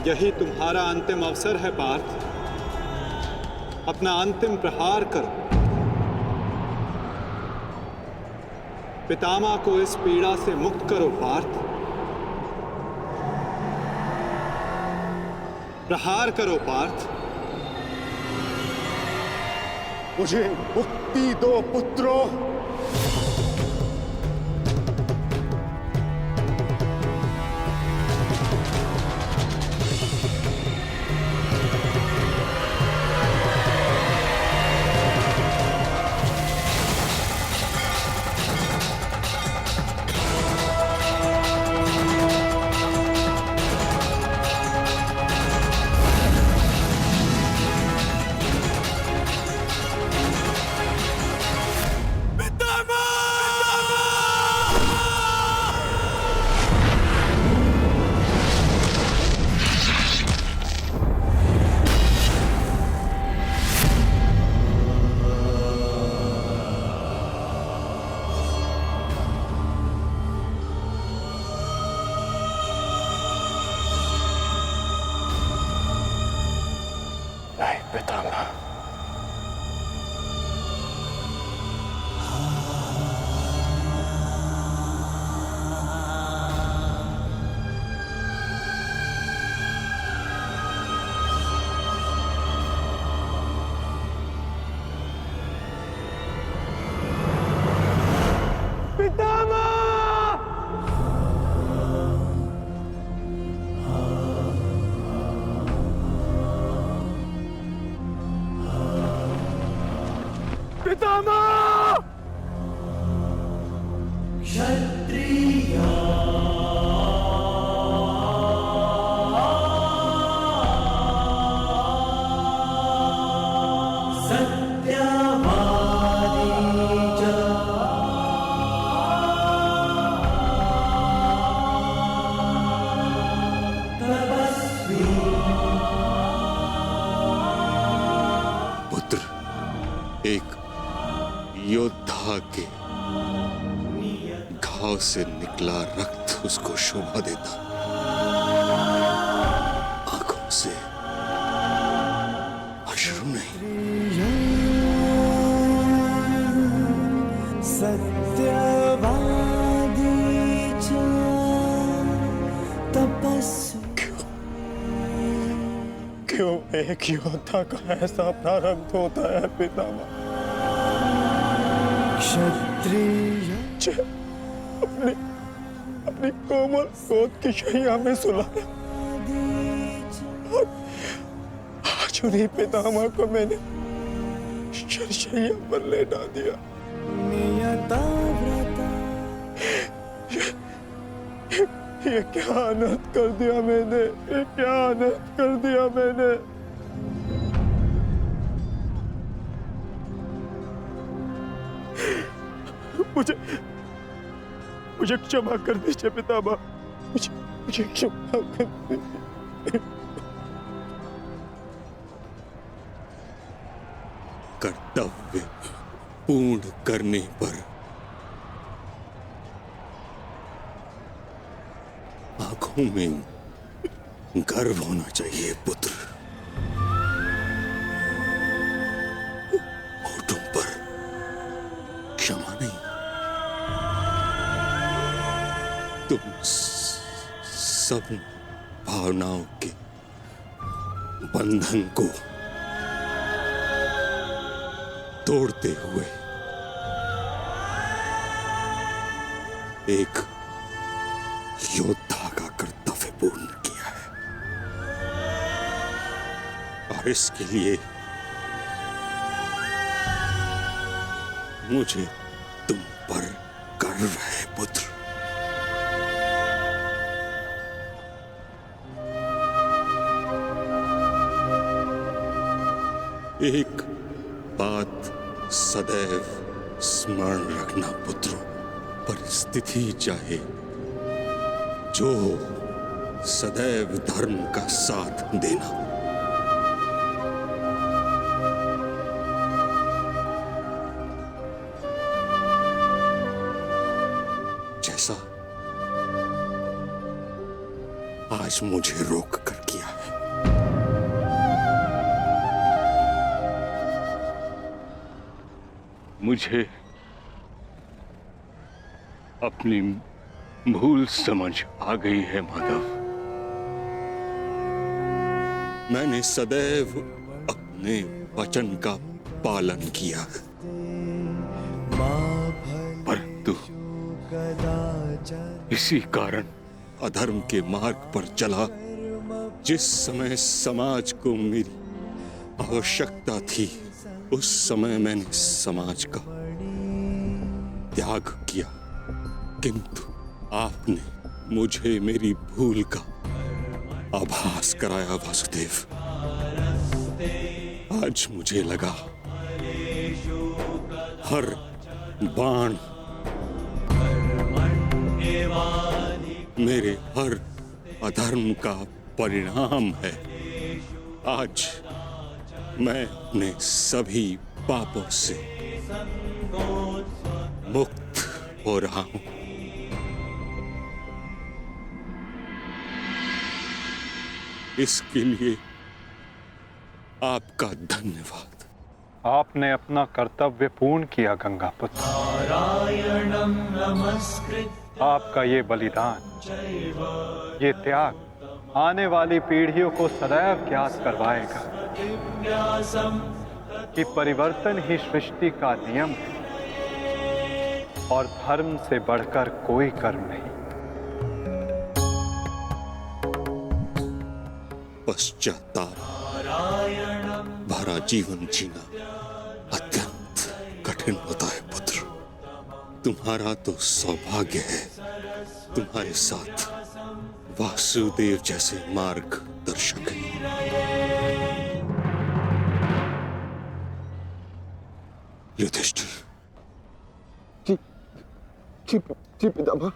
यही तुम्हारा अंतिम अवसर है पार्थ। अपना अंतिम प्रहार करो। पितामह को इस पीड़ा से मुक्त करो पार्थ। प्रहार करो पार्थ। मुझे मुक्ति दो पुत्रों। नहीं पितामह, पितामह! पुत्र, एक योद्धा के घाव से निकला रक्त उसको शोभा देता, आंखों से अश्रु नहीं। क्यों एक योद्धा का ऐसा प्रारब्ध होता है पितामह? क्षत्रिय अपनी कोमल गोद की शैया में सुलाया, आज उन्हीं पितामह को मैंने शरशैया पर लेटा दिया। ये क्या अनर्थ कर दिया मैंने, ये क्या अनर्थ कर दिया मैंने। मुझे क्षमा कर दीजिए पितामह, मुझे क्षमा कर दीजिए। कर्तव्य पूर्ण करने पर आंखों में गर्व होना चाहिए पुत्र, होठों पर क्षमा नहीं। तुम सब भावनाओं के बंधन को तोड़ते हुए एक योद्धा का कर्तव्य पूर्ण किया है, और इसके लिए मुझे तुम पर गर्व है पुत्र। एक बात सदैव स्मरण रखना पुत्रों, परिस्थिति चाहे जो सदैव धर्म का साथ देना। जैसा आज मुझे रोक कर किया है, मुझे अपनी भूल समझ आ गई है माधव। मैंने सदैव अपने वचन का पालन किया, परंतु इसी कारण अधर्म के मार्ग पर चला। जिस समय समाज को मेरी आवश्यकता थी, उस समय मैंने समाज का त्याग किया, किंतु आपने मुझे मेरी भूल का आभास कराया वासुदेव। आज मुझे लगा हर बाण मेरे हर अधर्म का परिणाम है। आज मैं अपने सभी पापों से मुक्त हो रहा हूं। इसके लिए आपका धन्यवाद। आपने अपना कर्तव्य पूर्ण किया गंगापुत्र। आपका ये बलिदान, ये त्याग आने वाली पीढ़ियों को सदैव ज्ञात करवाएगा कि परिवर्तन ही सृष्टि का नियम है और धर्म से बढ़कर कोई कर्म नहीं। पश्चाताप भरा जीवन जीना अत्यंत कठिन होता है पुत्र। तुम्हारा तो सौभाग्य है, तुम्हारे साथ वासुदेव जैसे मार्गदर्शक हैं। युधिष्ठिर। जी पितामह।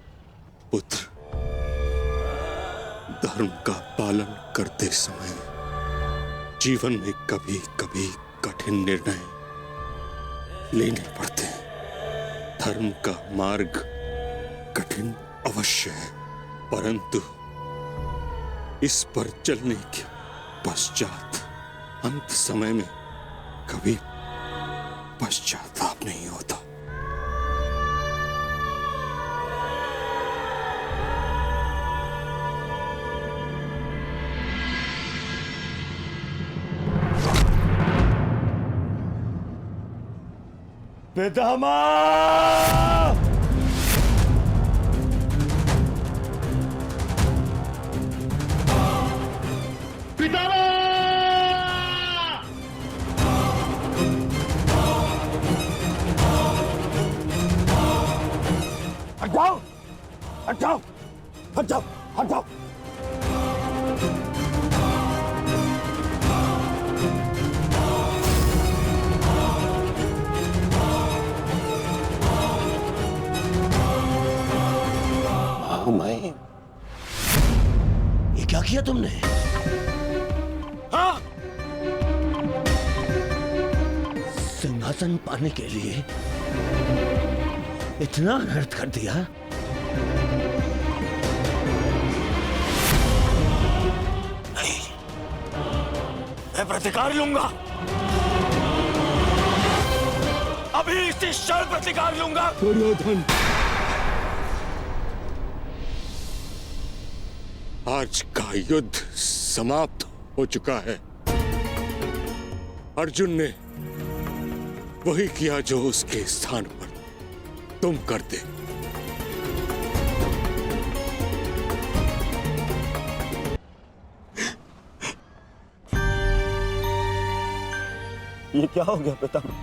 पुत्र, धर्म का पालन करते समय जीवन में कभी कभी कठिन निर्णय लेने पड़ते हैं। धर्म का मार्ग कठिन अवश्य है, परंतु इस पर चलने के पश्चात अंत समय में कभी पश्चाताप नहीं होता। पितामह! हट जाओ! हट जाओ! हट जाओ! हट जाओ! मैं ये क्या किया तुमने? हाँ? सिंहासन पाने के लिए इतना अनर्थ कर दिया? नहीं, मैं प्रतिकार लूंगा। अभी इसी क्षण प्रतिकार लूंगा। दुर्योधन, आज का युद्ध समाप्त हो चुका है। अर्जुन ने वही किया जो उसके स्थान पर तुम करते। ये क्या हो गया पितामह?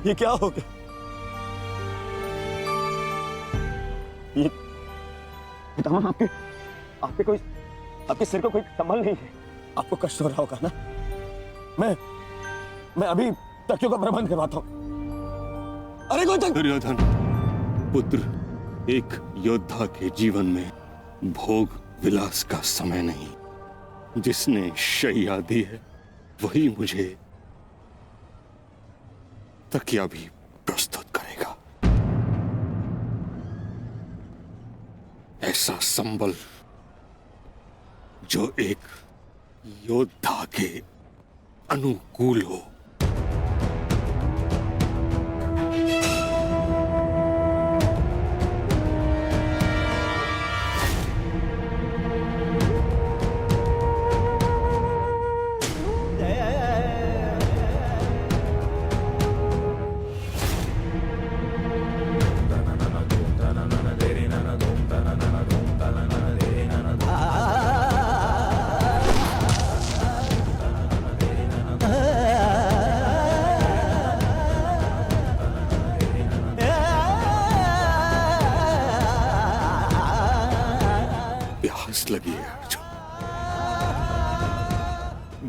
ये क्या हो गया? ये पितामह, आपके सिर को कोई संभल नहीं है। आपको कष्ट हो रहा होगा ना? मैं अभी तकियों का प्रबंध करवाता हूं। अरे कोई दुर्योधन पुत्र, एक योद्धा के जीवन में भोग विलास का समय नहीं। जिसने शैया दी है वही मुझे तकिया भी प्रस्तुत करेगा। ऐसा संबल जो एक योद्धा के अनुकूल हो।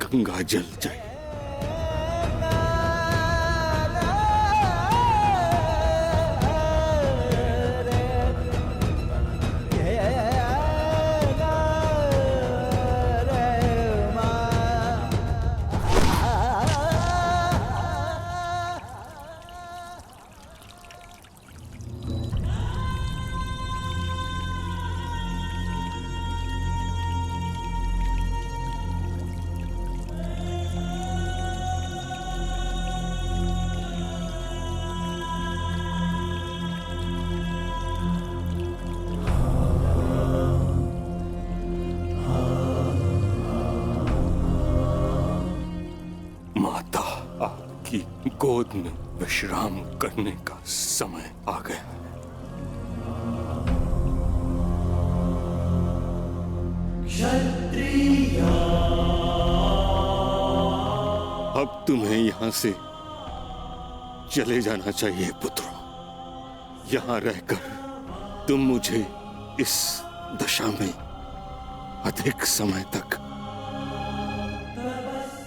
गंगा जल चाहिए। माता, आपकी गोद में विश्राम करने का समय आ गया है। अब तुम्हें यहां से चले जाना चाहिए पुत्रों। यहां रहकर तुम मुझे इस दशा में अधिक समय तक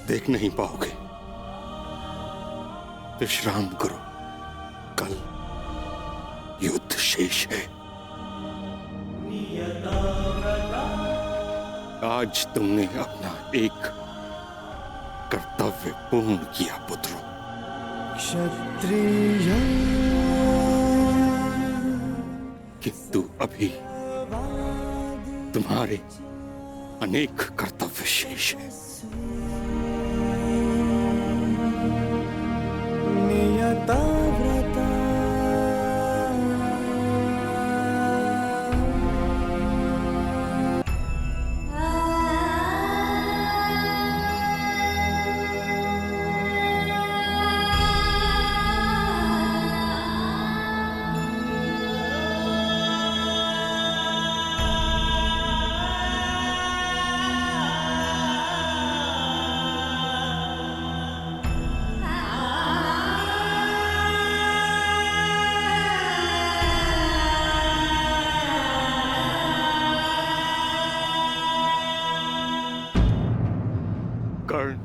देख नहीं पाओगे। विश्राम करो, कल युद्ध शेष है। आज तुमने अपना एक कर्तव्य पूर्ण किया पुत्रों। क्षत्रिय किंतु अभी तुम्हारे अनेक कर्तव्य शेष हैं। नियता व्रता कर्ण,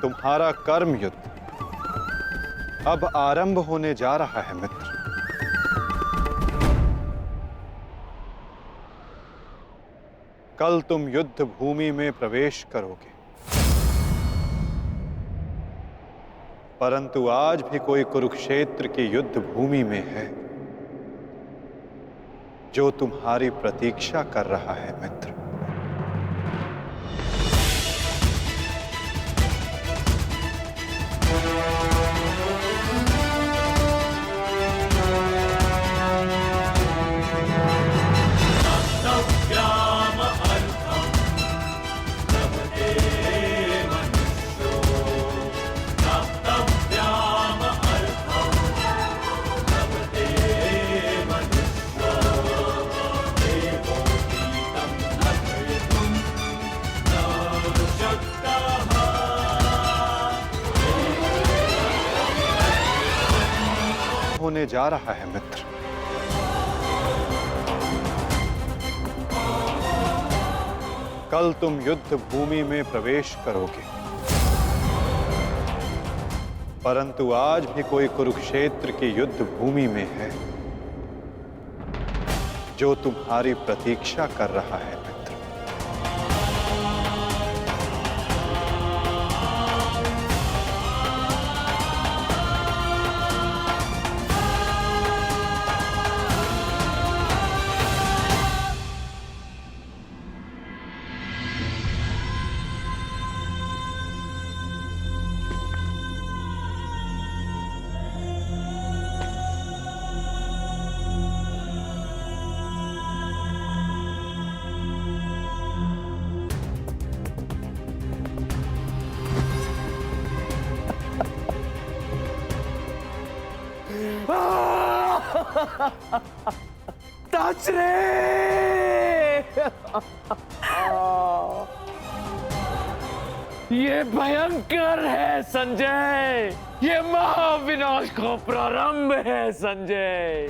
तुम्हारा कर्म युद्ध अब आरंभ होने जा रहा है मित्र। कल तुम युद्ध भूमि में प्रवेश करोगे, परंतु आज भी कोई कुरुक्षेत्र की युद्ध भूमि में है। जो तुम्हारी प्रतीक्षा कर रहा है मित्र। होने जा रहा है मित्र। कल तुम युद्ध भूमि में प्रवेश करोगे, परंतु आज भी कोई कुरुक्षेत्र की युद्ध भूमि में है जो तुम्हारी प्रतीक्षा कर रहा है मित्र। ये भयंकर है संजय, ये महाविनाश का प्रारंभ है संजय।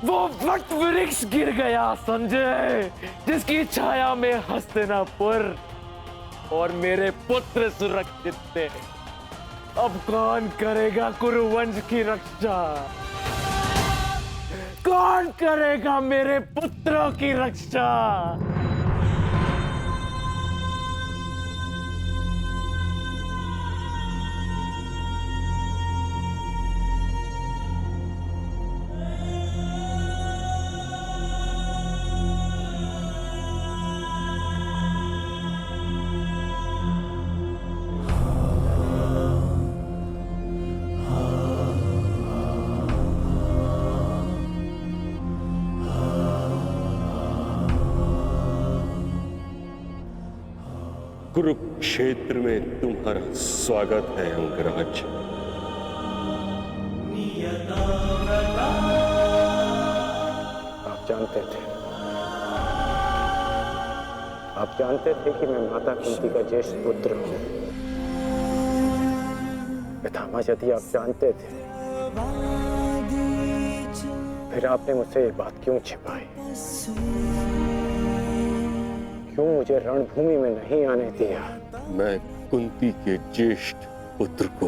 वो वट वृक्ष गिर गया संजय, जिसकी छाया में हस्तिनापुर और मेरे पुत्र सुरक्षित थे। अब कौन करेगा कुरुवंश की रक्षा? कौन करेगा मेरे पुत्रों की रक्षा? कुरुक्षेत्र में तुम्हारा स्वागत है अंगराज। आप जानते थे कि मैं माता कुंती का ज्येष्ठ पुत्र हूँ। पितामह, यदि आप जानते थे फिर आपने मुझसे ये बात क्यों छिपाई? क्यों मुझे रणभूमि में नहीं आने दिया? मैं कुंती के ज्येष्ठ पुत्र को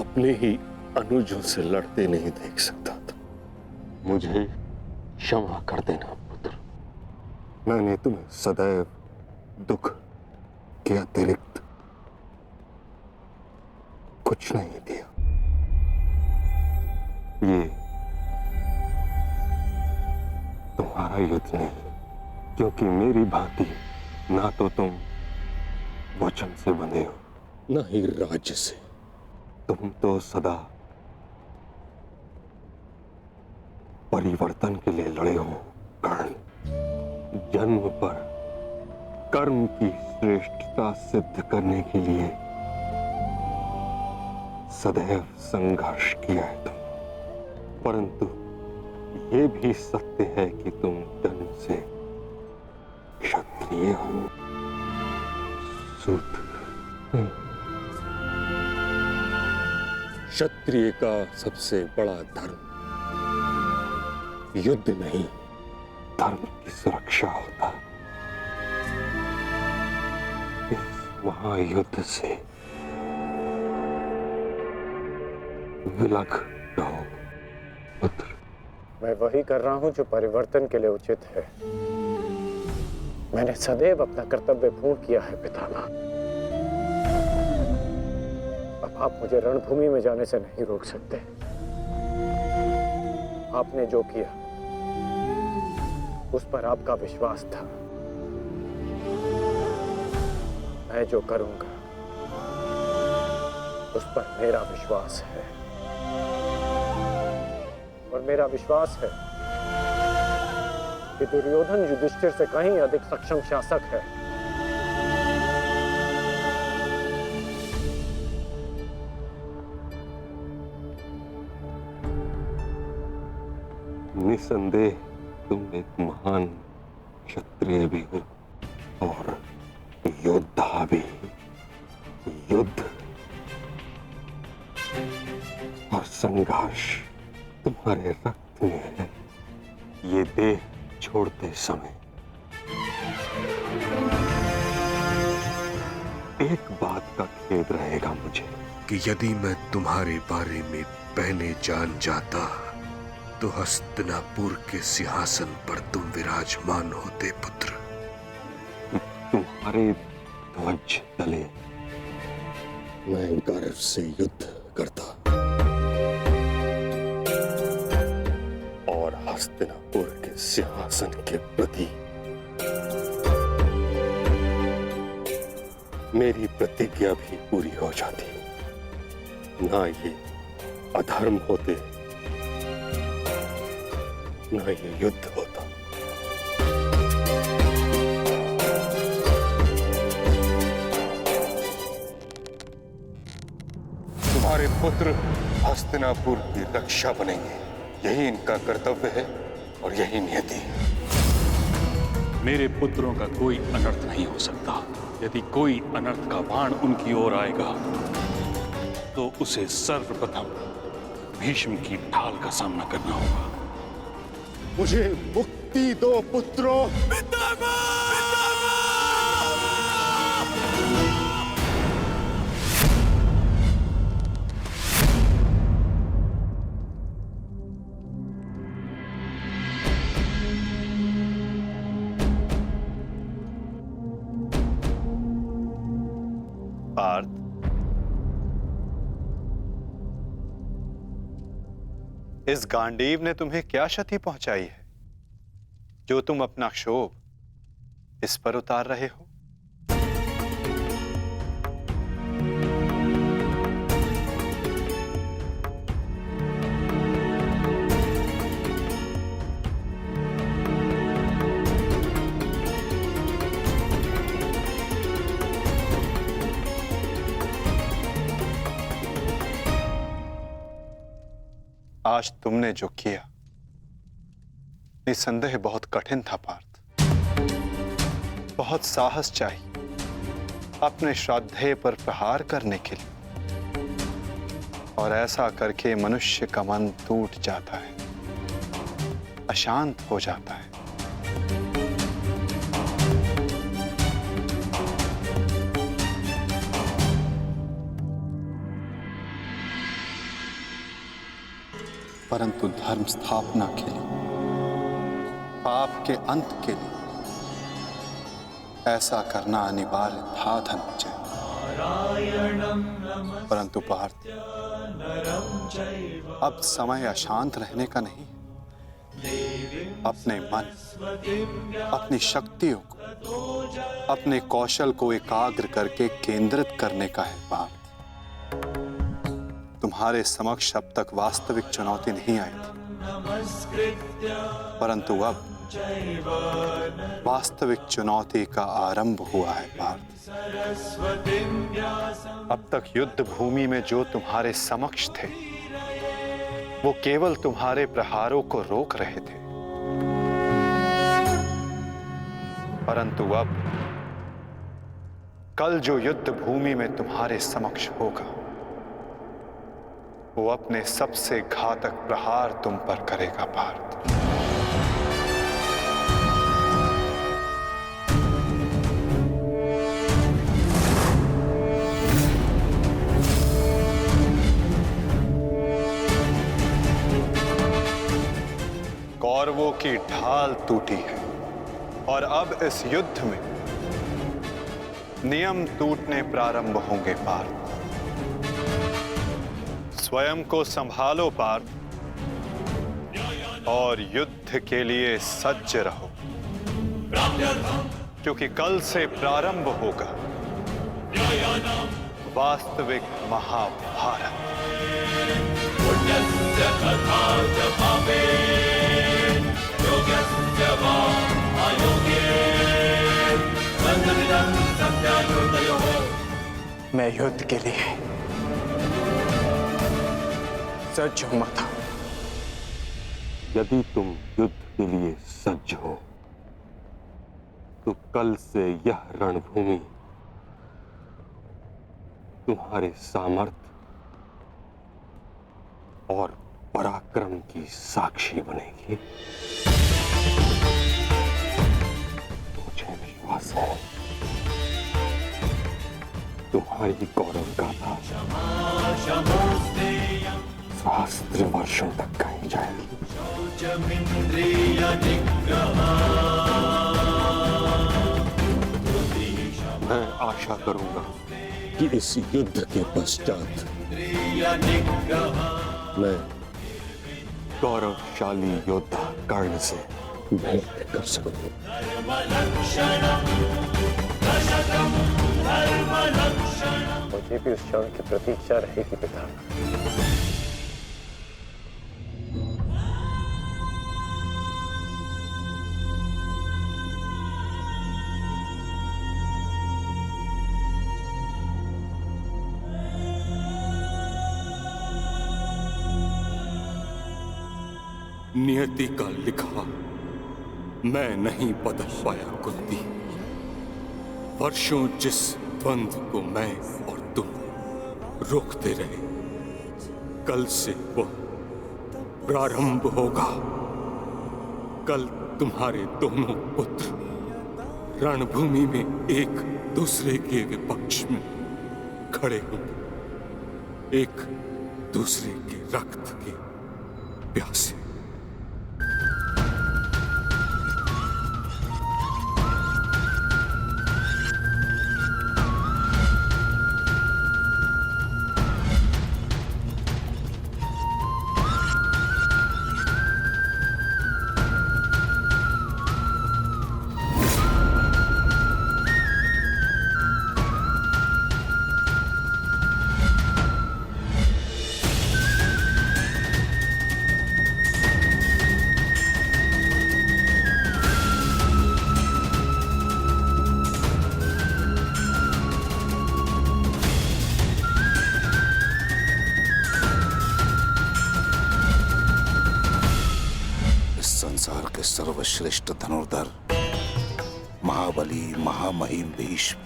अपने ही अनुजों से लड़ते नहीं देख सकता था। मुझे क्षमा कर देना पुत्र। मैंने तुम्हें सदैव दुख के अतिरिक्त कुछ नहीं दिया। ये तुम्हारा युद्ध नहीं, क्योंकि मेरी भांति ना तो तुम वचन से बंधे हो, ना ही राज्य से। तुम तो सदा परिवर्तन के लिए लड़े हो कर्ण। जन्म पर कर्म की श्रेष्ठता सिद्ध करने के लिए सदैव संघर्ष किया है तुम। परंतु ये भी सत्य है कि तुम जन्म से क्षत्रिय हो, शूद्र। क्षत्रिय का सबसे बड़ा धर्म युद्ध नहीं, धर्म की सुरक्षा होता। इस महायुद्ध से विलग रहो पुत्र। मैं वही कर रहा हूं जो परिवर्तन के लिए उचित है। मैंने सदैव अपना कर्तव्य पूर्ण किया है पितामह। अब आप मुझे रणभूमि में जाने से नहीं रोक सकते। आपने जो किया उस पर आपका विश्वास था। मैं जो करूंगा उस पर मेरा विश्वास है, और मेरा विश्वास है कि दुर्योधन युधिष्ठिर से कहीं अधिक सक्षम शासक है। निसंदेह तुम एक महान क्षत्रिय भी हो और योद्धा भी। युद्ध और संघर्ष तुम्हारे रक्त में है। ये देह छोड़ते समय एक बात का खेद रहेगा मुझे कि यदि मैं तुम्हारे बारे में पहले जान जाता तो हस्तिनापुर के सिंहासन पर तुम विराजमान होते पुत्र। तुम्हारे ध्वज तले मैं गर्व से युद्ध करता और हस्तिनापुर के सिंहासन के प्रति मेरी प्रतिज्ञा भी पूरी हो जाती। ना ये अधर्म होते, ना ये युद्ध होता। तुम्हारे पुत्र हस्तिनापुर की रक्षा बनेंगे, यही इनका कर्तव्य है और यही नियति। मेरे पुत्रों का कोई अनर्थ नहीं हो सकता। यदि कोई अनर्थ का बाण उनकी ओर आएगा तो उसे सर्वप्रथम भीष्म की ढाल का सामना करना होगा। मुझे मुक्ति दो पुत्रों। पार्थ, इस गांडीव ने तुम्हें क्या क्षति पहुंचाई है जो तुम अपना क्षोभ इस पर उतार रहे हो? आज तुमने जो किया निसंदेह बहुत कठिन था पार्थ। बहुत साहस चाहिए अपने श्राद्धेय पर प्रहार करने के लिए, और ऐसा करके मनुष्य का मन टूट जाता है, अशांत हो जाता है। परंतु धर्म स्थापना के लिए, पाप के अंत के लिए ऐसा करना अनिवार्य था धनंजय। परंतु पार्थ, अब समय अशांत रहने का नहीं। अपने मन, अपनी शक्तियों को, अपने कौशल को एकाग्र करके केंद्रित करने का है पार्थ। तुम्हारे समक्ष अब तक वास्तविक चुनौती नहीं आई थी, परंतु अब वास्तविक चुनौती का आरंभ हुआ है पार्थ। अब तक युद्ध भूमि में जो तुम्हारे समक्ष थे वो केवल तुम्हारे प्रहारों को रोक रहे थे, परंतु अब कल जो युद्ध भूमि में तुम्हारे समक्ष होगा वो अपने सबसे घातक प्रहार तुम पर करेगा पार्थ। कौरवों की ढाल टूटी है और अब इस युद्ध में नियम टूटने प्रारंभ होंगे पार्थ। स्वयं को संभालो पार्थ, और युद्ध के लिए सज्ज रहो, क्योंकि कल से प्रारंभ होगा वास्तविक महाभारत। मैं युद्ध के लिए सज्ज हूं माता। यदि तुम युद्ध के लिए सज्ज हो तो कल से यह रणभूमि तुम्हारे सामर्थ्य और पराक्रम की साक्षी बनेगी। मुझे विश्वास है तुम्हारी गौरव गाथा सहस्त्र वर्षों तक गाई जाएगी। मैं आशा करूंगा कि इस युद्ध के पश्चात मैं गौरवशाली योद्धा कर्ण से भेंट कर सकूं। मुझे भी उस क्षण की प्रतीक्षा रहेगी पिता। नियति का लिखा मैं नहीं बदल पाया कुंती। वर्षों जिस द्वंद्व को मैं और तुम रोकते रहे, कल से वह प्रारंभ होगा। कल तुम्हारे दोनों पुत्र रणभूमि में एक दूसरे के विपक्ष में खड़े होंगे, एक दूसरे के रक्त के प्यासे। संसार के सर्वश्रेष्ठ धनुर्धर महाबली महामहिम भीष्म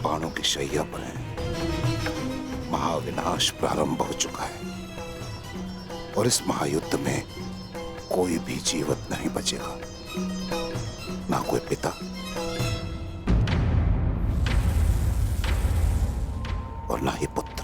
बाणों की शैया पर हैं। महाविनाश प्रारंभ हो चुका है और इस महायुद्ध में कोई भी जीवित नहीं बचेगा, ना कोई पिता और ना ही पुत्र।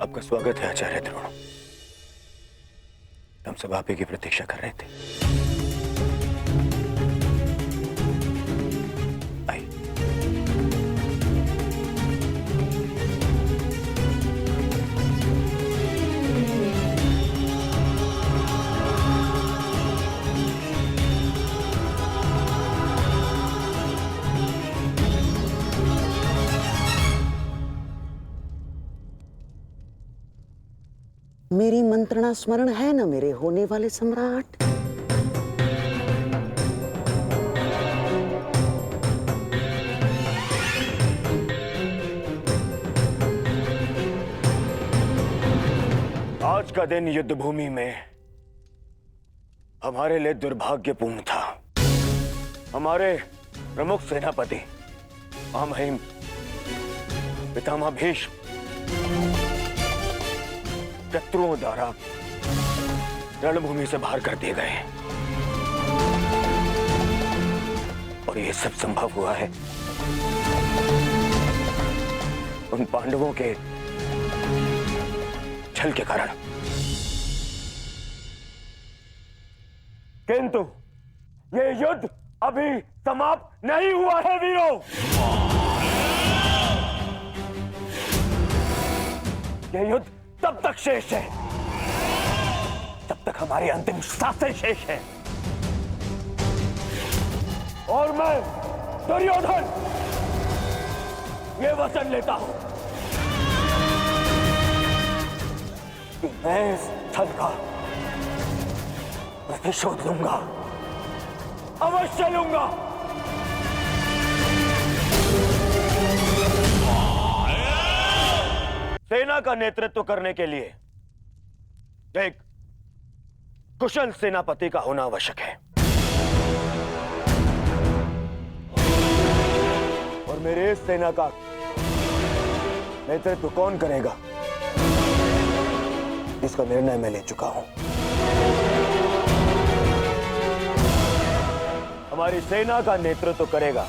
आपका स्वागत है आचार्य द्रोण। हम सब आप ही की प्रतीक्षा कर रहे थे। आइए। मेरी मंत्रणा स्मरण है ना मेरे होने वाले सम्राट? आज का दिन युद्ध भूमि में हमारे लिए दुर्भाग्यपूर्ण था। हमारे प्रमुख सेनापति महामहिम पितामह भीष्म शत्रुओं द्वारा रणभूमि से बाहर कर दिए गए। और ये सब संभव हुआ है उन पांडवों के छल के कारण। किंतु ये युद्ध अभी समाप्त नहीं हुआ है वीरों। ये युद्ध तब तक शेष है जब तक हमारी अंतिम सांसें शेष है। और मैं दुर्योधन ये वचन लेता हूं कि मैं इस छल का प्रतिशोध लूंगा, अवश्य लूंगा। सेना का नेतृत्व करने के लिए एक कुशल सेनापति का होना आवश्यक है। और मेरे इस सेना का नेतृत्व कौन करेगा, इसका निर्णय मैं ले चुका हूं। हमारी सेना का नेतृत्व करेगा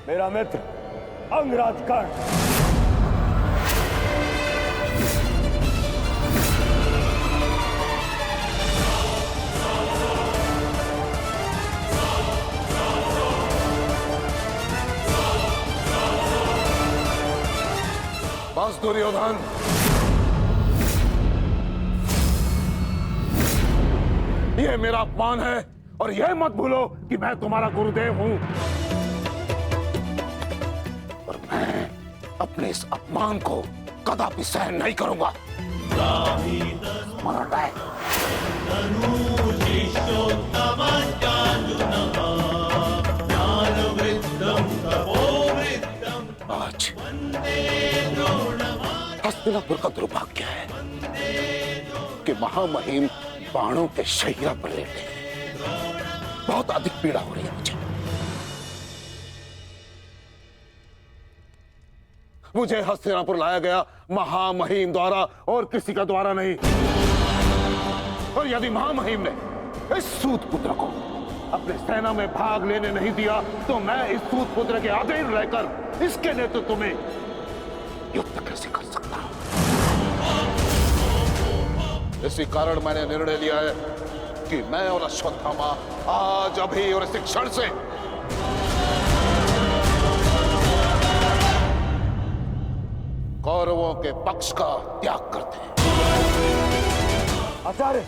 मेरा मित्र अंगराज कर्ण। बस दुर्योधन, ये मेरा अपमान है और यह मत भूलो कि मैं तुम्हारा गुरुदेव हूं। और मैं अपने इस अपमान को कदापि सहन नहीं करूंगा। मरण है। आज हस्तिनापुर का दुर्भाग्य है कि महामहिम बाणों के शैया पर लेटे हैं। बहुत अधिक पीड़ा हो रही है मुझे हस्तिनापुर लाया गया महामहिम द्वारा और किसी का द्वारा नहीं। और यदि महामहिम ने इस सूत पुत्र को अपने सेना में भाग लेने नहीं दिया तो मैं इस सूत पुत्र के अधीन रहकर इसके नेतृत्व में युद्ध कैसे कर सकता हूं। इसी कारण मैंने निर्णय लिया है कि मैं और अश्वत्थामा आज अभी और इस क्षण से कौरवों के पक्ष का त्याग करते हैं। आचार्य,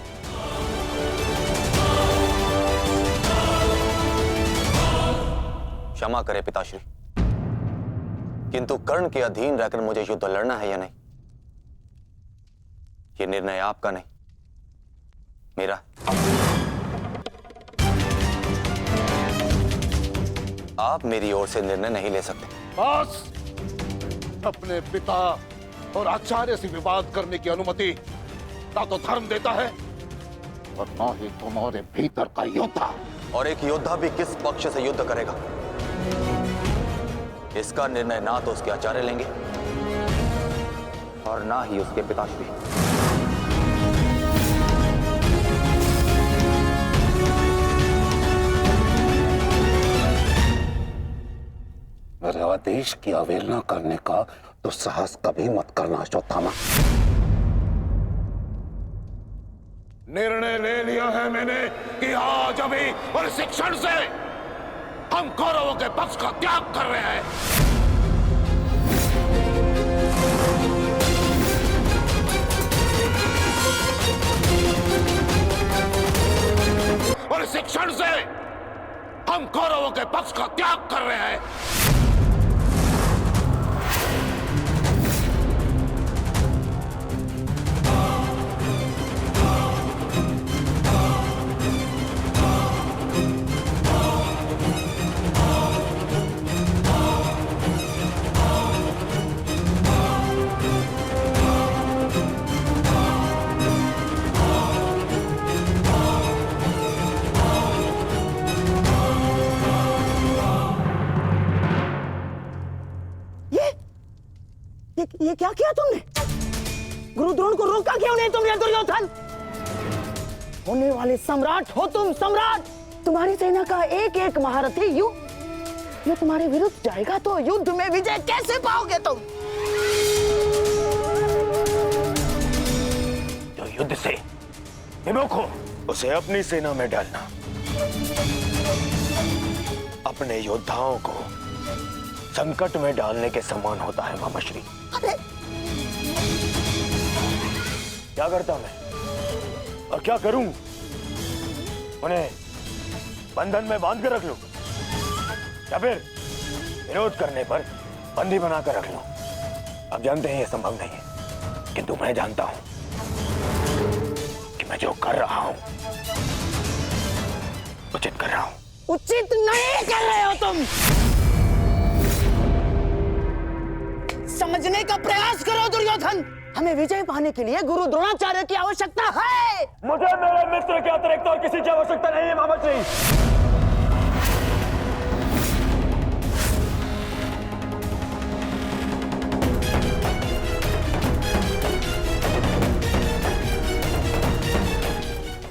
क्षमा करें पिताश्री, किंतु कर्ण के अधीन रहकर मुझे युद्ध लड़ना है या नहीं, ये निर्णय आपका नहीं, मेरा। आप मेरी ओर से निर्णय नहीं ले सकते। बस, अपने पिता और आचार्य से विवाद करने की अनुमति ना तो धर्म देता है और ना ही तुम्हारे भीतर का योद्धा। और एक योद्धा भी किस पक्ष से युद्ध करेगा, इसका निर्णय ना तो उसके आचार्य लेंगे और ना ही उसके पिताश्री। मेरे आदेश की अवहेलना करने का तो साहस कभी मत करना अश्वत्थामा। निर्णय ले लिया है मैंने कि आज अभी और इस क्षण से हम कौरवों के पक्ष का त्याग कर रहे हैं। और इस क्षण से हम कौरवों के पक्ष का त्याग कर रहे हैं। गुरु द्रोण को रोका क्यों नहीं तुमने दुर्योधन? होने वाले सम्राट हो तुम, सम्राट। तुम्हारी सेना का एक एक महारथी ये तुम्हारे विरुद्ध जाएगा तो युद्ध में विजय कैसे पाओगे तुम? जो युद्ध से विमुख हो उसे अपनी सेना में डालना अपने योद्धाओं को संकट में डालने के समान होता है मामाश्री। अरे क्या करता मैं और क्या करूं? उन्हें बंधन में बांध कर रख लूं या फिर विरोध करने पर बंदी बनाकर रख लूं? आप जानते हैं यह संभव नहीं है, किंतु मैं जानता हूं कि मैं जो कर रहा हूं उचित कर रहा हूं। उचित नहीं कर रहे हो तुम। समझने का प्रयास करो दुर्योधन। हमें विजय पाने के लिए गुरु द्रोणाचार्य की आवश्यकता है। मुझे मेरे मित्र के अतिरिक्त और किसी की आवश्यकता नहीं है मामाश्री।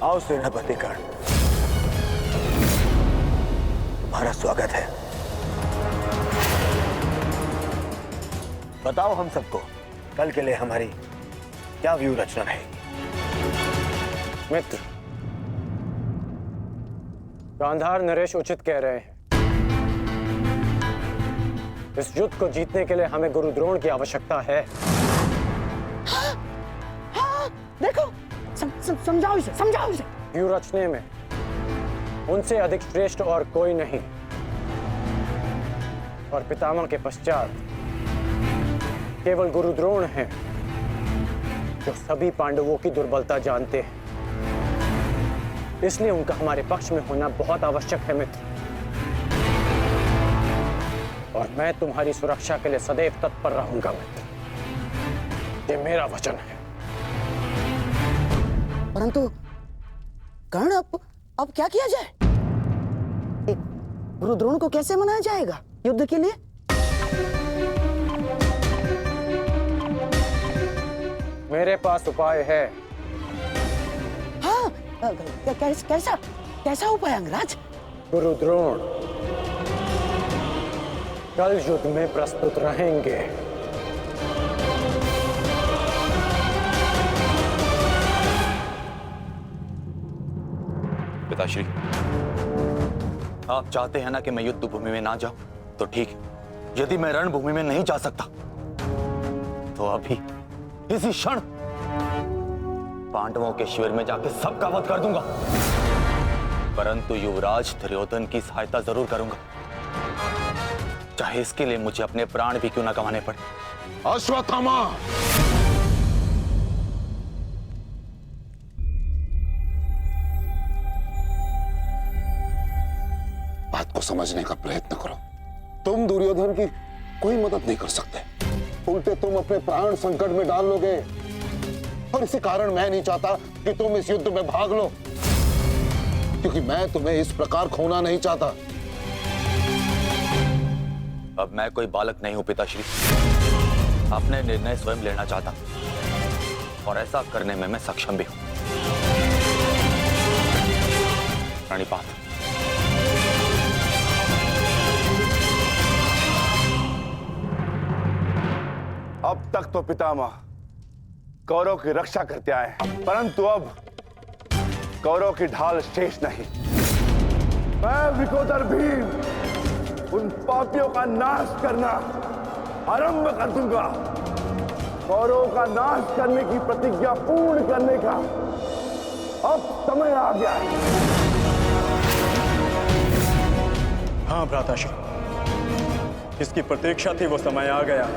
आओ सेनापति कर्ण, तुम्हारा स्वागत है। बताओ हम सबको कल के लिए हमारी क्या व्यू रचना रहेगी? मित्र, गांधार नरेश उचित कह रहे हैं। इस युद्ध को जीतने के लिए हमें गुरु द्रोण की आवश्यकता है। हाँ, देखो समझाओ इसे, समझाओ इसे। व्यू रचने में उनसे अधिक श्रेष्ठ और कोई नहीं, और पितामह के पश्चात केवल गुरु द्रोण हैं जो सभी पांडवों की दुर्बलता जानते हैं। इसलिए उनका हमारे पक्ष में होना बहुत आवश्यक है मित्र, और मैं तुम्हारी सुरक्षा के लिए सदैव तत्पर रहूंगा मित्र। ये मेरा वचन है। परंतु कर्ण, अब क्या किया जाए? गुरु द्रोण को कैसे मनाया जाएगा युद्ध के लिए? मेरे पास उपाय है। हाँ, कैसा उपाय अंगराज? गुरु द्रोण कल युद्ध में प्रस्तुत रहेंगे। पिताश्री, आप चाहते हैं ना कि मैं युद्ध भूमि में ना जाऊं, तो ठीक है। यदि मैं रणभूमि में नहीं जा सकता तो अभी इसी क्षण पांडवों के शिविर में जाके सबका वध कर दूंगा, परंतु युवराज दुर्योधन की सहायता जरूर करूंगा, चाहे इसके लिए मुझे अपने प्राण भी क्यों ना गंवाने पड़े। अश्वत्थामा, बात को समझने का प्रयत्न करो। तुम दुर्योधन की कोई मदद नहीं कर सकते, उल्टे तुम अपने प्राण संकट में डाल लोगे, और इसी कारण मैं नहीं चाहता कि तुम इस युद्ध में भाग लो, क्योंकि मैं तुम्हें इस प्रकार खोना नहीं चाहता। अब मैं कोई बालक नहीं हूं पिताश्री, अपने निर्णय स्वयं लेना चाहता और ऐसा करने में मैं सक्षम भी हूं। प्रणिपात। अब तक तो पितामह कौरव की रक्षा करते आए हैं, परंतु अब कौरव की ढाल शेष नहीं। मैं विकोदर भीम उन पापियों का नाश करना आरंभ कर दूंगा। कौरव का नाश करने की प्रतिज्ञा पूर्ण करने का अब समय आ गया है। हाँ भ्राताश्री, जिसकी प्रतीक्षा थी वो समय आ गया।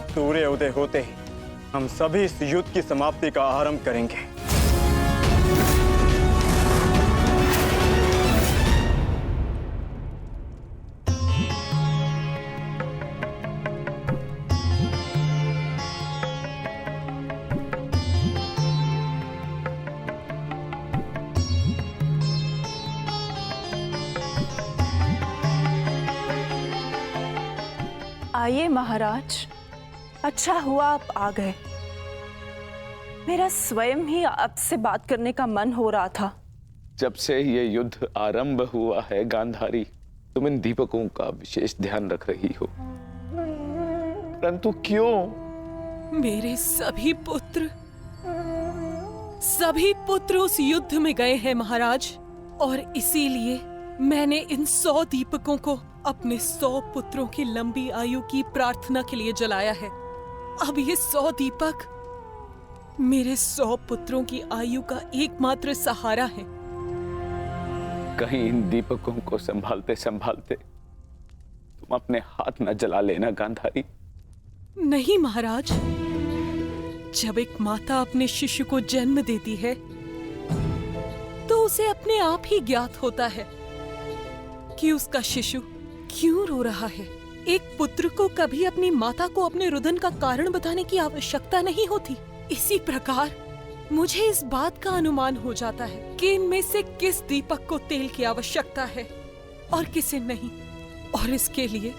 सूर्य उदय होते ही हम सभी इस युद्ध की समाप्ति का आरंभ करेंगे। आइए महाराज, अच्छा हुआ आप आ गए। मेरा स्वयं ही आपसे बात करने का मन हो रहा था। जब से ये युद्ध आरंभ हुआ है गांधारी, तुम इन दीपकों का विशेष ध्यान रख रही हो, परंतु क्यों? मेरे सभी पुत्र उस युद्ध में गए हैं महाराज, और इसीलिए मैंने इन 100 दीपकों को अपने 100 पुत्रों की लंबी आयु की प्रार्थना के लिए जलाया है। अब ये 100 दीपक मेरे 100 पुत्रों की आयु का एकमात्र सहारा है। कहीं इन दीपकों को संभालते संभालते तुम अपने हाथ न जला लेना गांधारी। नहीं महाराज, जब एक माता अपने शिशु को जन्म देती है तो उसे अपने आप ही ज्ञात होता है कि उसका शिशु क्यों रो रहा है। एक पुत्र को कभी अपनी माता को अपने रुदन का कारण बताने की आवश्यकता नहीं होती। इसी प्रकार मुझे इस बात का अनुमान हो जाता है कि इनमें से किस दीपक को तेल की आवश्यकता है और किसे नहीं, और इसके लिए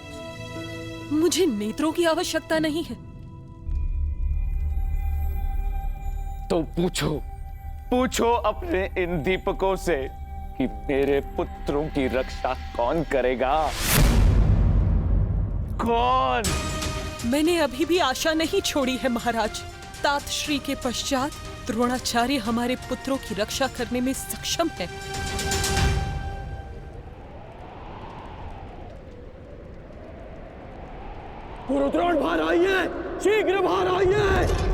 मुझे नेत्रों की आवश्यकता नहीं है। तो पूछो अपने इन दीपकों से कि मेरे पुत्रों की रक्षा कौन करेगा? कौन? मैंने अभी भी आशा नहीं छोड़ी है महाराज। तात श्री के पश्चात द्रोणाचार्य हमारे पुत्रों की रक्षा करने में सक्षम है। गुरुद्रोण बाहर आइए, शीघ्र बाहर आइए।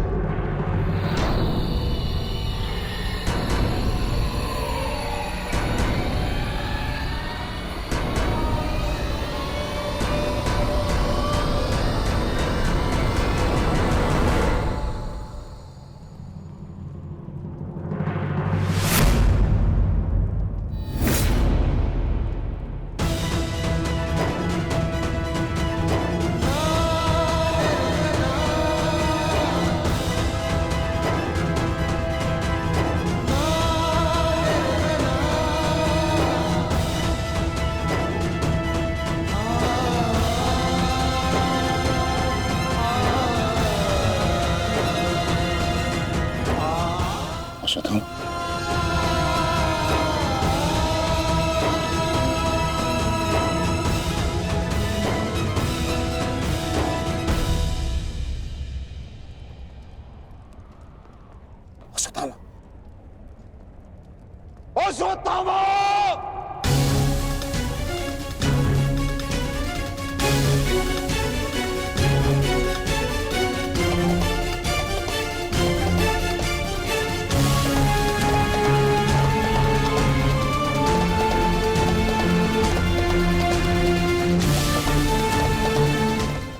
अश्वत्थामा!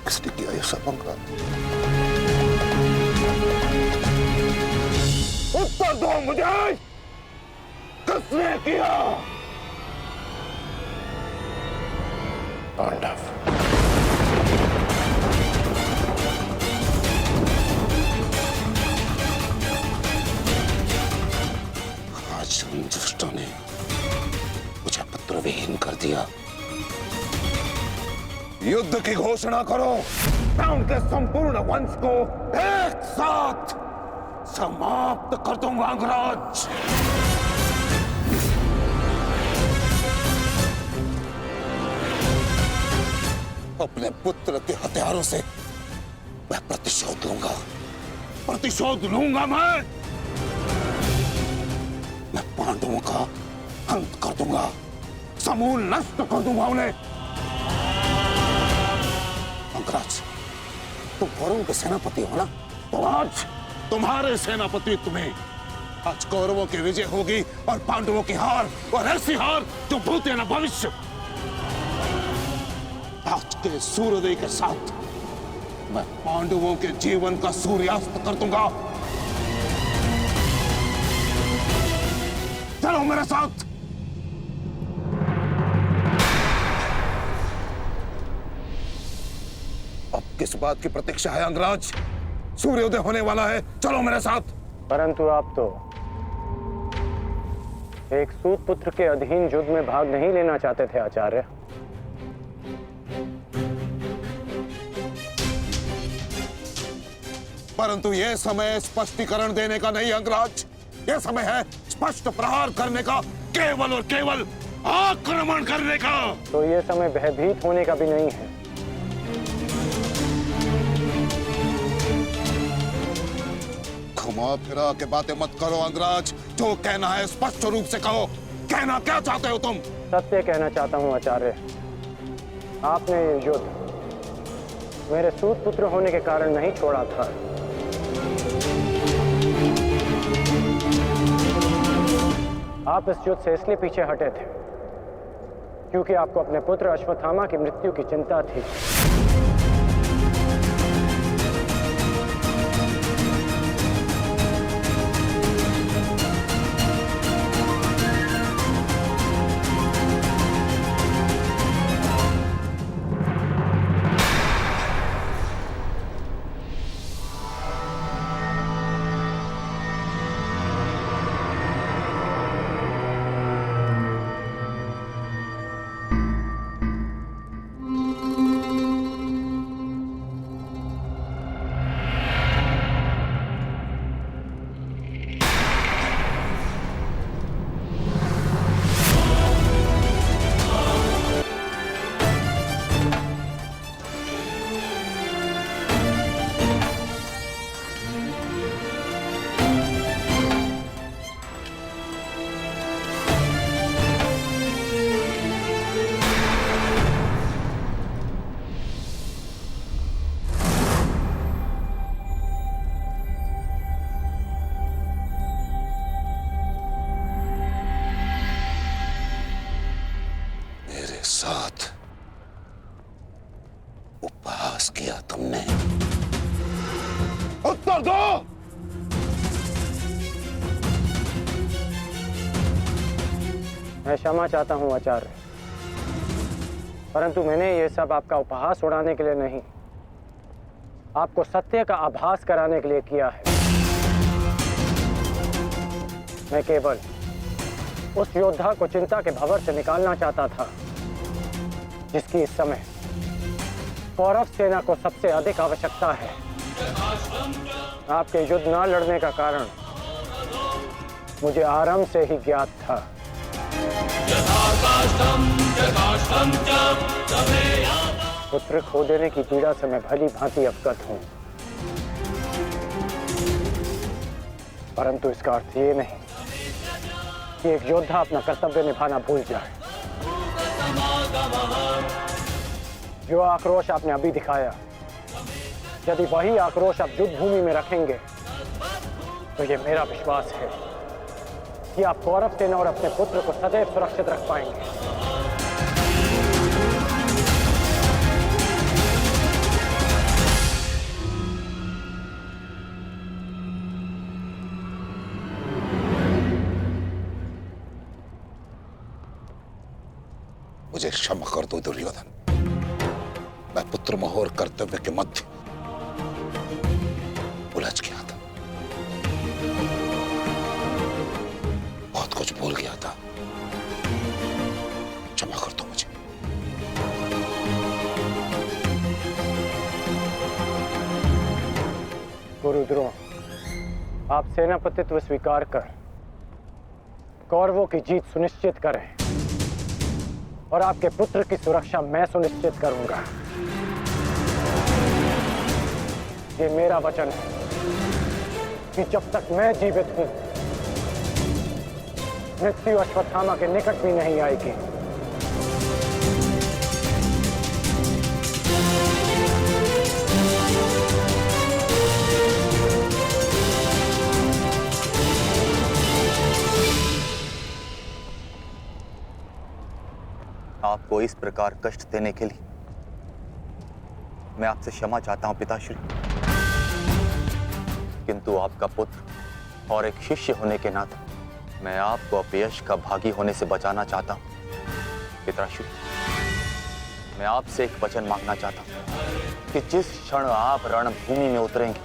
किसने किया ये सब पंगा? उत्तर दो मुझे, किसने किया? पांडव। आज उन दुष्टों ने मुझे पुत्रविहीन कर दिया। युद्ध की घोषणा करो, मैं उनके संपूर्ण वंश को एक साथ समाप्त कर दूंगा अंगराज। अपने पुत्र के हथियारों से मैं प्रतिशोध लूंगा। प्रतिशोध लूंगा मैं पांडवों का अंत कर दूंगा, समूल नष्ट कर दूंगा उन्हें। अंगराज, तुम कौरवों के सेनापति हो ना? तो आज तुम्हारे सेनापति तुम्हें आज कौरवों की विजय होगी और पांडवों की हार, और ऐसी हार जो भूत न भविष्य। आज के सूर्योदय के साथ मैं पांडवों के जीवन का सूर्यास्त कर दूंगा। चलो मेरे साथ। अब किस बात की प्रतीक्षा है अंगराज? सूर्योदय होने वाला है, चलो मेरे साथ। परंतु आप तो एक सूत पुत्र के अधीन युद्ध में भाग नहीं लेना चाहते थे आचार्य। परंतु यह समय स्पष्टीकरण देने का नहीं अंगराज। यह समय है स्पष्ट प्रहार करने का, केवल और केवल आक्रमण करने का। तो ये समय भयभीत होने का भी नहीं है। घुमा फिरा के बातें मत करो अंगराज। जो कहना है स्पष्ट रूप से कहो। कहना क्या चाहते हो तुम? सत्य कहना चाहता हूँ आचार्य। आपने ये युद्ध मेरे सूत पुत्र होने के कारण नहीं छोड़ा था। आप इस युद्ध से इसलिए पीछे हटे थे क्योंकि आपको अपने पुत्र अश्वत्थामा की मृत्यु की चिंता थी। साथ उपहास किया तुमने। उत्तर दो। मैं क्षमा चाहता हूं आचार्य, परंतु मैंने ये सब आपका उपहास उड़ाने के लिए नहीं, आपको सत्य का आभास कराने के लिए किया है। मैं केवल उस योद्धा को चिंता के भंवर से निकालना चाहता था जिसकी इस समय कौरव सेना को सबसे अधिक आवश्यकता है। आपके युद्ध न लड़ने का कारण मुझे आरंभ से ही ज्ञात था। पुत्र खो देने की पीड़ा से मैं भली भांति अवगत हूं, परंतु इसका अर्थ ये नहीं कि एक योद्धा अपना कर्तव्य निभाना भूल जाए। जो आक्रोश आपने अभी दिखाया, यदि वही आक्रोश आप युद्ध भूमि में रखेंगे तो ये मेरा विश्वास है कि आप कौरव सेना और अपने पुत्र को सदैव सुरक्षित रख पाएंगे। मुझे क्षमा कर दो दुर्योधन। मैं पुत्र मोह और कर्तव्य के मध्य उलझ गया था, बहुत कुछ भूल गया था। क्षमा कर दो मुझे। गुरुद्रोण, आप सेनापतित्व स्वीकार कर कौरवों की जीत सुनिश्चित करें और आपके पुत्र की सुरक्षा मैं सुनिश्चित करूंगा। ये मेरा वचन है कि जब तक मैं जीवित हूं, मृत्यु अश्वत्थामा के निकट भी नहीं आएगी। आपको इस प्रकार कष्ट देने के लिए मैं आपसे क्षमा चाहता हूं पिताश्री, किंतु आपका पुत्र और एक शिष्य होने के नाते मैं आपको अपयश का भागी होने से बचाना चाहता हूं। पिताश्री, मैं आपसे एक वचन मांगना चाहता हूं कि जिस क्षण आप रणभूमि में उतरेंगे,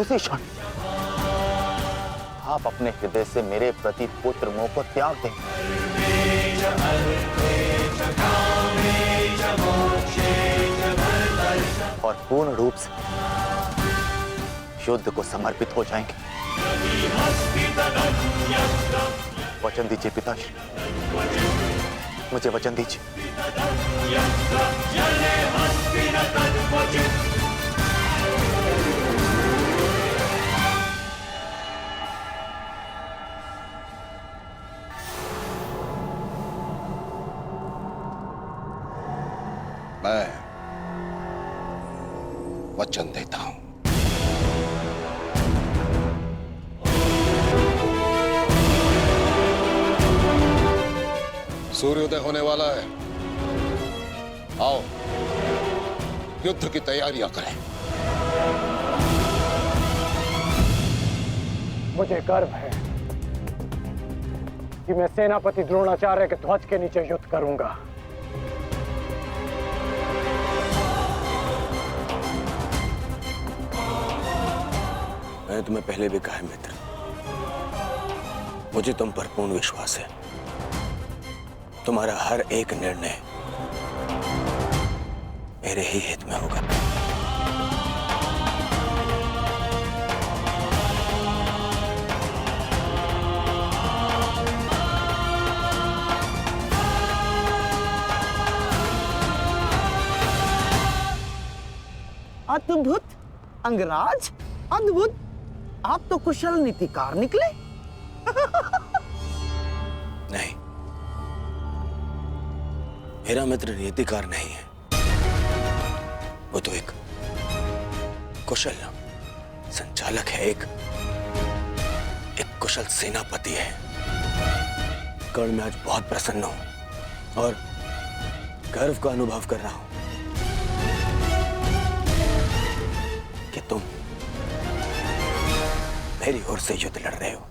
उसी क्षण आप अपने हृदय से मेरे प्रति पुत्र मोह को त्याग दें और पूर्ण रूप से युद्ध को समर्पित हो जाएंगे। वचन दीजिए पिताश्री, मुझे वचन दीजिए। मैं वचन देता हूं। सूर्योदय होने वाला है। आओ युद्ध की तैयारियां करें। मुझे गर्व है कि मैं सेनापति द्रोणाचार्य के ध्वज के नीचे युद्ध करूंगा। मैंने तुम्हें पहले भी कहा है मित्र, मुझे तुम पर पूर्ण विश्वास है। तुम्हारा हर एक निर्णय मेरे ही हित में होगा। अद्भुत अंगराज, अद्भुत। आप तो कुशल नीतिकार निकले। नहीं, मेरा मित्र नीतिकार नहीं है, वो तो एक कुशल संचालक है, एक कुशल सेनापति है। कर्ण, मैं आज बहुत प्रसन्न हूं और गर्व का अनुभव कर रहा हूं कि तुम मेरी ओर से युद्ध लड़ रहे हो।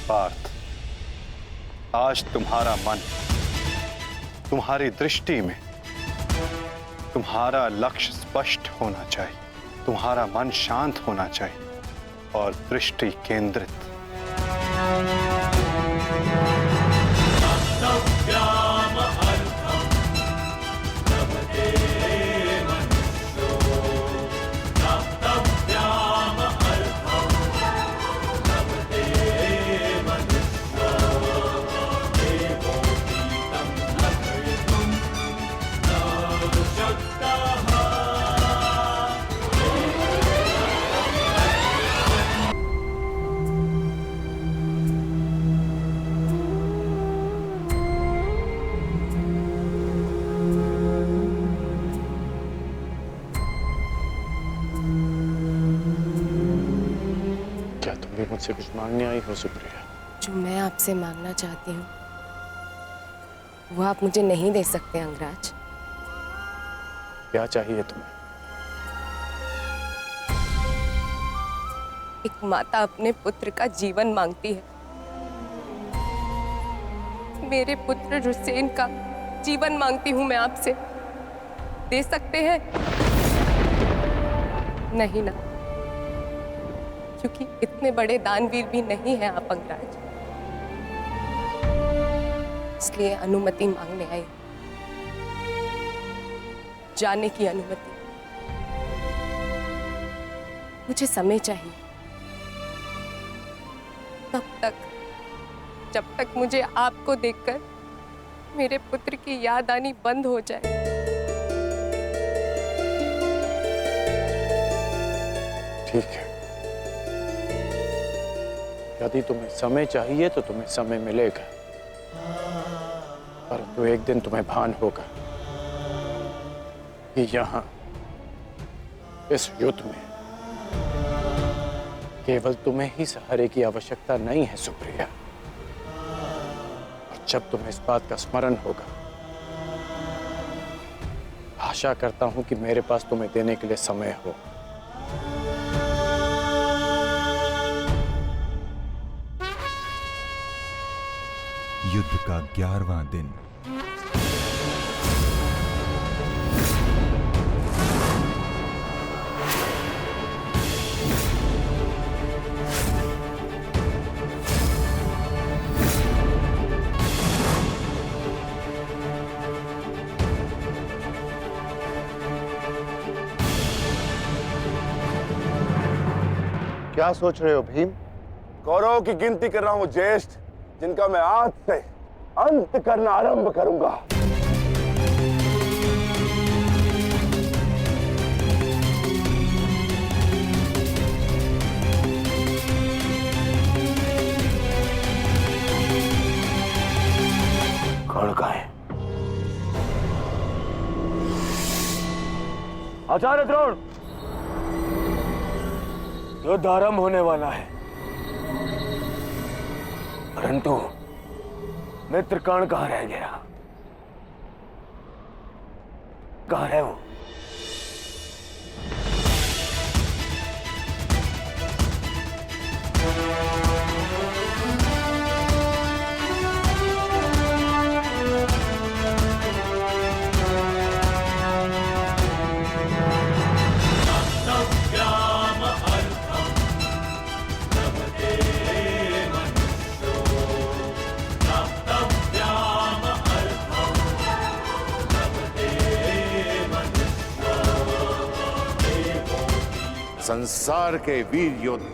पार्थ, आज तुम्हारा मन, तुम्हारी दृष्टि में तुम्हारा लक्ष्य स्पष्ट होना चाहिए, तुम्हारा मन शांत होना चाहिए और दृष्टि केंद्रित। मुझसे कुछ मांगने आई हो सुप्रिया? जो मैं आपसे मांगना चाहती हूँ वो आप मुझे नहीं दे सकते अंगराज। क्या चाहिए तुम्हें? एक माता अपने पुत्र का जीवन मांगती है। मेरे पुत्र हुसैन का जीवन मांगती हूँ मैं आपसे। दे सकते हैं? नहीं ना, क्योंकि इतने बड़े दानवीर भी नहीं हैं आप अंगराज। इसलिए अनुमति मांगने आई, जाने की अनुमति। मुझे समय चाहिए, जब तक मुझे आपको देखकर मेरे पुत्र की याद आनी बंद हो जाए। ठीक है, यदि तुम्हें समय चाहिए तो तुम्हें समय मिलेगा, परंतु एक दिन तुम्हें भान होगा कि यहाँ इस युद्ध में केवल तुम्हें ही सहारे की आवश्यकता नहीं है सुप्रिया। और जब तुम्हें इस बात का स्मरण होगा, आशा करता हूं कि मेरे पास तुम्हें देने के लिए समय हो। युद्ध का 11वां दिन। क्या सोच रहे हो भीम? कौरवों की गिनती कर रहा हूं ज्येष्ठ, जिनका मैं आज से अंत करना आरंभ करूंगा। कौन का है? आचार्य द्रोण, युद्ध आरंभ होने वाला है, परंतु मित्र कर्ण कहां रह गया? कहां है वो? संसार के वीर योद्धा